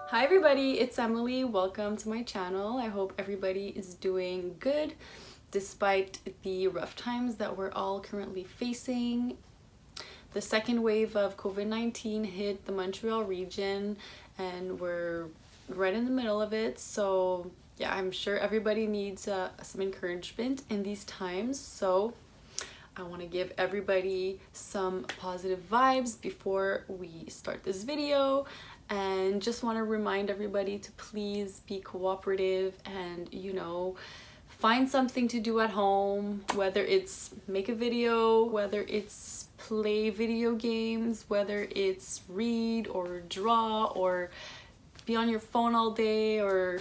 Hi everybody, it's Emily. Welcome to my channel. I hope everybody is doing good despite the rough times that we're all currently facing. The second wave of COVID-19 hit the Montreal region and we're right in the middle of it. So yeah, I'm sure everybody needs some encouragement in these times. So I want to give everybody some positive vibes before we start this video, and just want to remind everybody to please be cooperative and find something to do at home, whether it's make a video, whether it's play video games, whether it's read or draw or be on your phone all day, or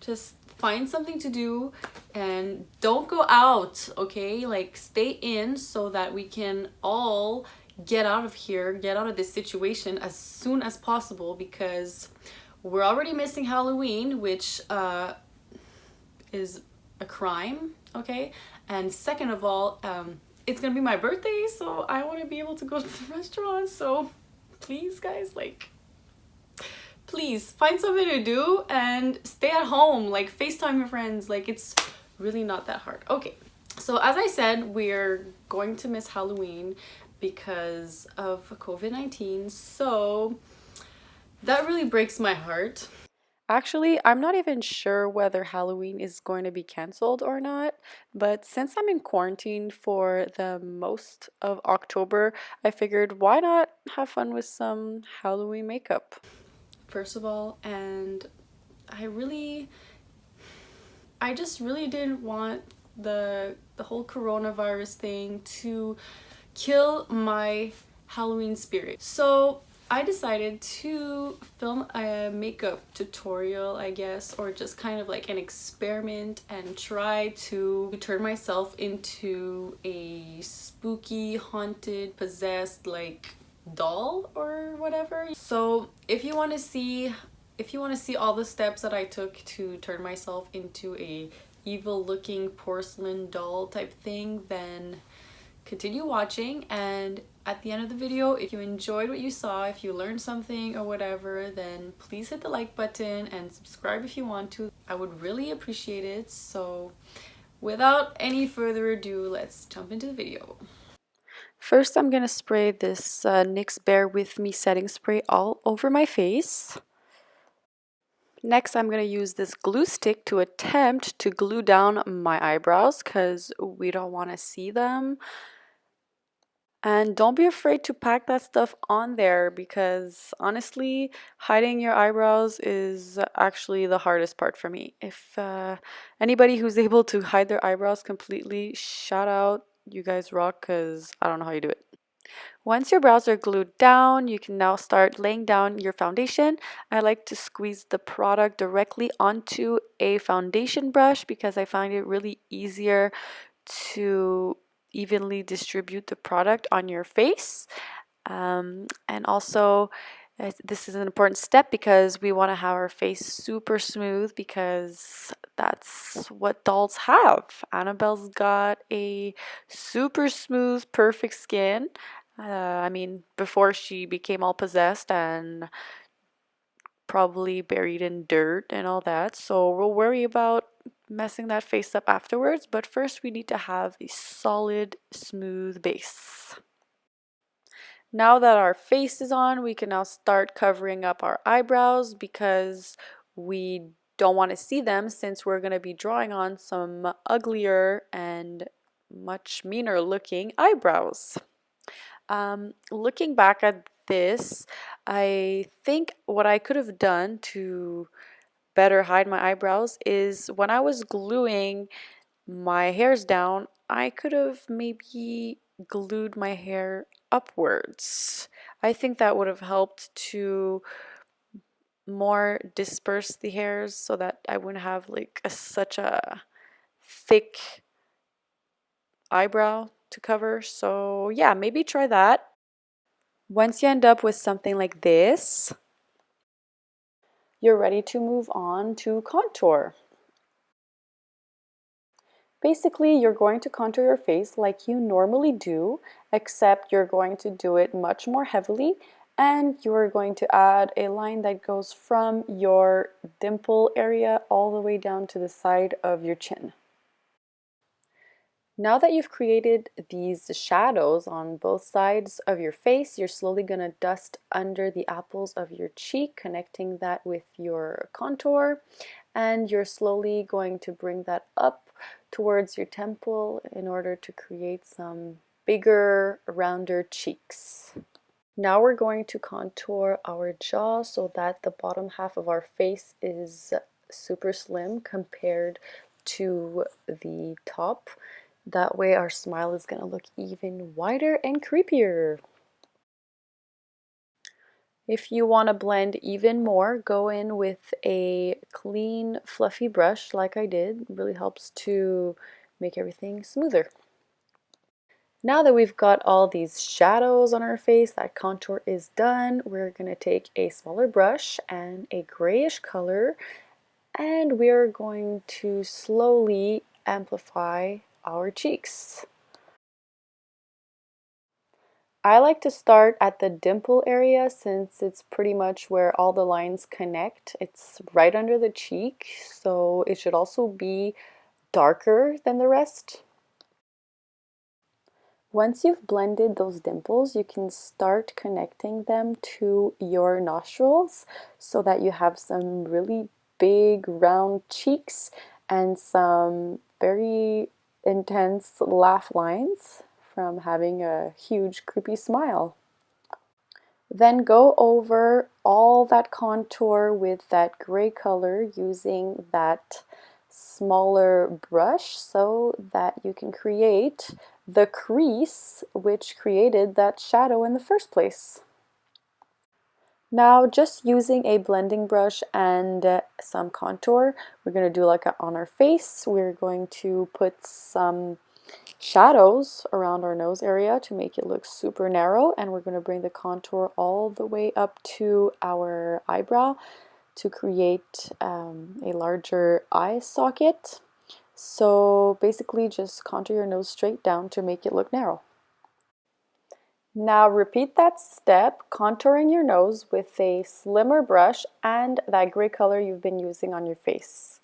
just find something to do and don't go out, okay? Like, stay in so that we can all get out of here, get out of this situation as soon as possible, because we're already missing Halloween, which is a crime, okay? And second of all, it's gonna be my birthday, so I want to be able to go to the restaurant. So please guys, like, please find something to do and stay at home, like FaceTime your friends. Like, it's really not that hard. Okay, so as I said, we're going to miss Halloween because of COVID-19, so that really breaks my heart. Actually, I'm not even sure whether Halloween is going to be canceled or not, but since I'm in quarantine for the most of October, I figured why not have fun with some Halloween makeup. First of all, and I just really didn't want the whole coronavirus thing to kill my Halloween spirit. So I decided to film a makeup tutorial, I guess, or just kind of like an experiment, and try to turn myself into a spooky, haunted, possessed, like, doll or whatever. So if you want to see all the steps that I took to turn myself into a evil looking porcelain doll type thing, then continue watching. And at the end of the video, if you enjoyed what you saw, if you learned something or whatever, then please hit the like button and subscribe if you want to. I would really appreciate it. So without any further ado, let's jump into the video. First, I'm gonna spray this NYX Bear With Me setting spray all over my face. Next, I'm going to use this glue stick to attempt to glue down my eyebrows because we don't want to see them. And don't be afraid to pack that stuff on there, because honestly, hiding your eyebrows is actually the hardest part for me. If anybody who's able to hide their eyebrows completely, shout out, you guys rock, because I don't know how you do it. Once your brows are glued down, you can now start laying down your foundation. I like to squeeze the product directly onto a foundation brush because I find it really easier to evenly distribute the product on your face. And also, this is an important step because we want to have our face super smooth, because that's what dolls have. Annabelle's got a super smooth, perfect skin. I mean, before she became all possessed and probably buried in dirt and all that. So we'll worry about messing that face up afterwards. But first, we need to have a solid, smooth base. Now that our face is on, we can now start covering up our eyebrows, because we don't want to see them, since we're going to be drawing on some uglier and much meaner looking eyebrows. Looking back at this, I think what I could have done to better hide my eyebrows is, when I was gluing my hairs down, I could have maybe glued my hair upwards. I think that would have helped to more disperse the hairs so that I wouldn't have like such a thick eyebrow to cover. So yeah, maybe try that. Once you end up with something like this, you're ready to move on to contour. Basically, you're going to contour your face like you normally do, except you're going to do it much more heavily, And you're going to add a line that goes from your dimple area all the way down to the side of your chin. Now that you've created these shadows on both sides of your face, you're slowly going to dust under the apples of your cheek, connecting that with your contour, and you're slowly going to bring that up towards your temple in order to create some bigger, rounder cheeks. Now we're going to contour our jaw so that the bottom half of our face is super slim compared to the top. That way our smile is going to look even wider and creepier. If you want to blend even more, go in with a clean, fluffy brush like I did. It really helps to make everything smoother. Now that we've got all these shadows on our face, that contour is done, we're going to take a smaller brush and a grayish color, and we're going to slowly amplify our cheeks. I like to start at the dimple area since it's pretty much where all the lines connect. It's right under the cheek, so it should also be darker than the rest. Once you've blended those dimples, you can start connecting them to your nostrils so that you have some really big round cheeks and some very intense laugh lines from having a huge creepy smile. Then go over all that contour with that gray color using that smaller brush so that you can create the crease which created that shadow in the first place. Now just using a blending brush and some contour, we're going to do like on our face. We're going to put some shadows around our nose area to make it look super narrow, and we're going to bring the contour all the way up to our eyebrow to create a larger eye socket. So basically just contour your nose straight down to make it look narrow. Now repeat that step, contouring your nose with a slimmer brush and that gray color you've been using on your face.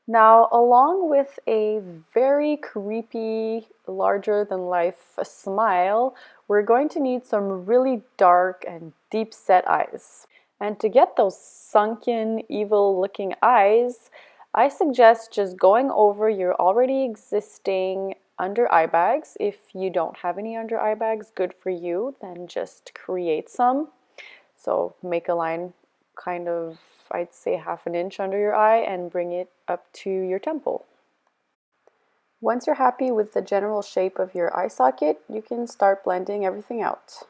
Now, along with a very creepy, larger than life smile, we're going to need some really dark and deep set eyes. And to get those sunken, evil looking eyes, I suggest just going over your already existing under eye bags. If you don't have any under eye bags, good for you, then just create some. So make a line kind of, I'd say, half an inch under your eye and bring it up to your temple. Once you're happy with the general shape of your eye socket, you can start blending everything out.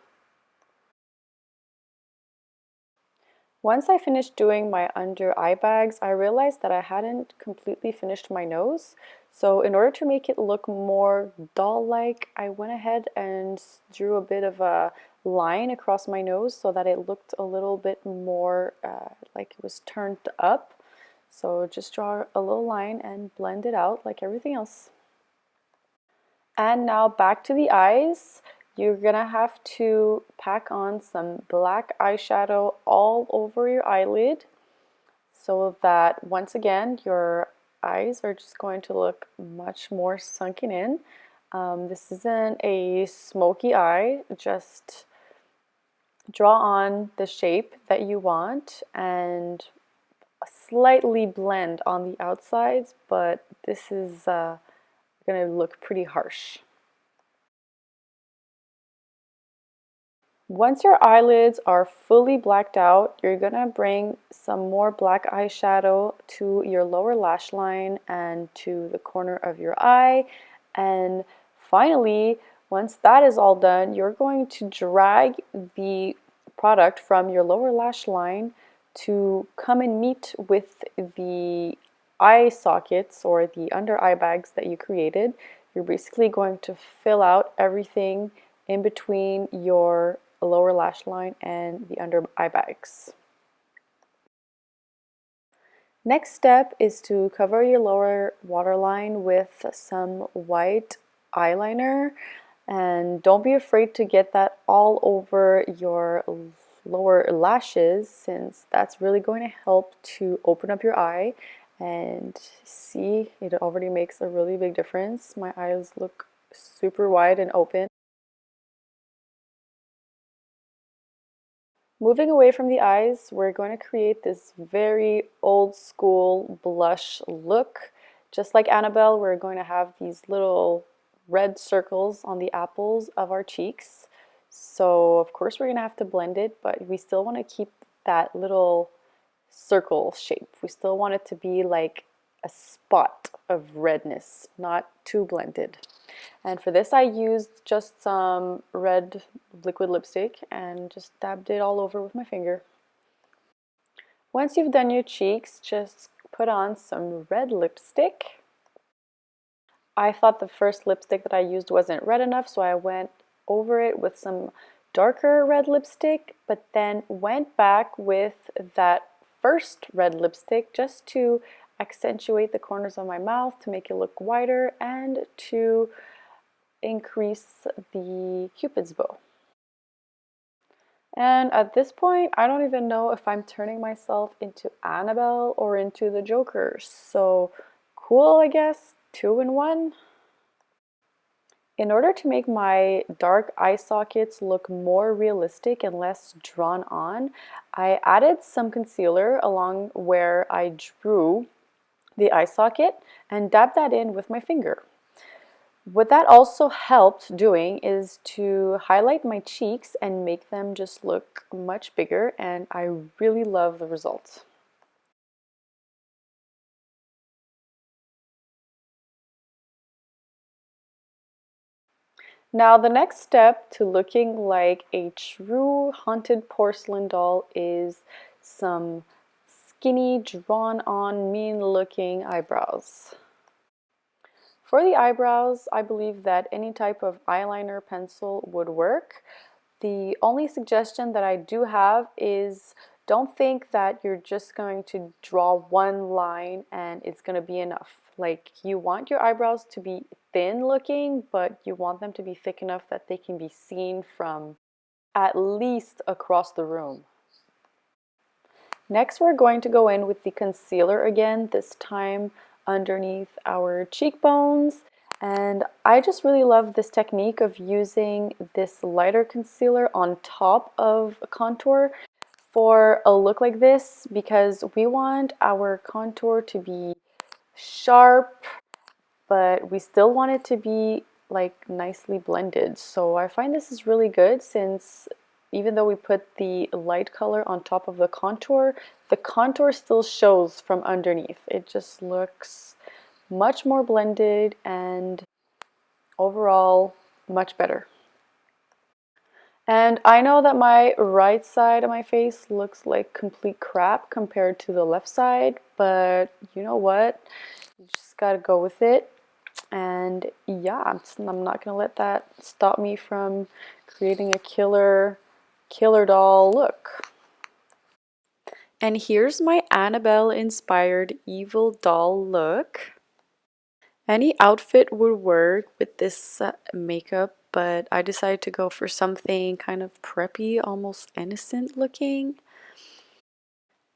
Once I finished doing my under eye bags, I realized that I hadn't completely finished my nose. So in order to make it look more doll-like, I went ahead and drew a bit of a line across my nose so that it looked a little bit more like it was turned up. So just draw a little line and blend it out like everything else. And now back to the eyes. You're gonna have to pack on some black eyeshadow all over your eyelid so that once again your eyes are just going to look much more sunken in. This isn't a smoky eye, just draw on the shape that you want and slightly blend on the outsides, but this is gonna look pretty harsh. Once your eyelids are fully blacked out, you're gonna bring some more black eyeshadow to your lower lash line and to the corner of your eye. And finally, once that is all done, you're going to drag the product from your lower lash line to come and meet with the eye sockets or the under eye bags that you created. You're basically going to fill out everything in between your lower lash line and the under eye bags. Next step is to cover your lower waterline with some white eyeliner. And don't be afraid to get that all over your lower lashes, since that's really going to help to open up your eye. And see, it already makes a really big difference. My eyes look super wide and open. Moving away from the eyes, we're going to create this very old school blush look. Just like Annabelle, we're going to have these little red circles on the apples of our cheeks. So of course we're going to have to blend it, but we still want to keep that little circle shape. We still want it to be like a spot of redness, not too blended. And for this I used just some red liquid lipstick and just dabbed it all over with my finger. Once you've done your cheeks, just put on some red lipstick. I thought the first lipstick that I used wasn't red enough, so I went over it with some darker red lipstick, but then went back with that first red lipstick just to accentuate the corners of my mouth, to make it look wider, and to increase the Cupid's bow. And at this point, I don't even know if I'm turning myself into Annabelle or into the Joker. So cool, I guess. 2 in 1. In order to make my dark eye sockets look more realistic and less drawn on, I added some concealer along where I drew the eye socket and dabbed that in with my finger. What that also helped doing is to highlight my cheeks and make them just look much bigger, and I really love the results. Now the next step to looking like a true haunted porcelain doll is some skinny, drawn on, mean looking eyebrows. For the eyebrows, I believe that any type of eyeliner pencil would work. The only suggestion that I do have is don't think that you're just going to draw one line and it's going to be enough. Like, you want your eyebrows to be thin looking, but you want them to be thick enough that they can be seen from at least across the room. Next, we're going to go in with the concealer again, this time underneath our cheekbones. And I just really love this technique of using this lighter concealer on top of a contour for a look like this, because we want our contour to be sharp, but we still want it to be like nicely blended. So I find this is really good, since even though we put the light color on top of the contour still shows from underneath. It just looks much more blended and overall much better. And I know that my right side of my face looks like complete crap compared to the left side, but you know what? You just gotta go with it. And yeah, I'm not gonna let that stop me from creating a killer doll look. And here's my Annabelle inspired evil doll look. Any outfit would work with this makeup, but I decided to go for something kind of preppy, almost innocent looking.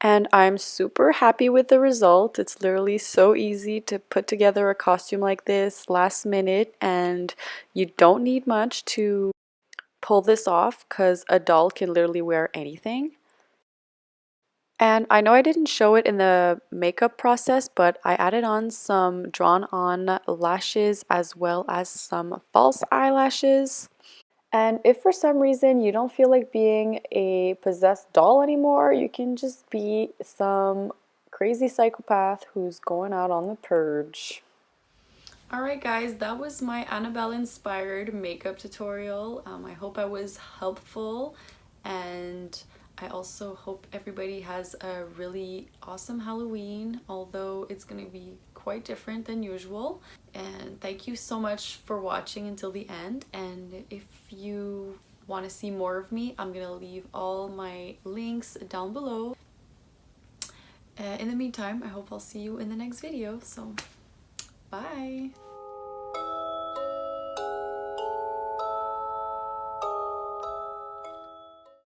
And I'm super happy with the result. It's literally so easy to put together a costume like this last minute, and you don't need much to pull this off because a doll can literally wear anything. And I know I didn't show it in the makeup process, but I added on some drawn on lashes as well as some false eyelashes. And if for some reason you don't feel like being a possessed doll anymore, you can just be some crazy psychopath who's going out on the purge. Alright guys, that was my Annabelle inspired makeup tutorial. I hope I was helpful, and I also hope everybody has a really awesome Halloween, although it's going to be quite different than usual. And thank you so much for watching until the end, and if you want to see more of me, I'm going to leave all my links down below. In the meantime, I hope I'll see you in the next video, so bye!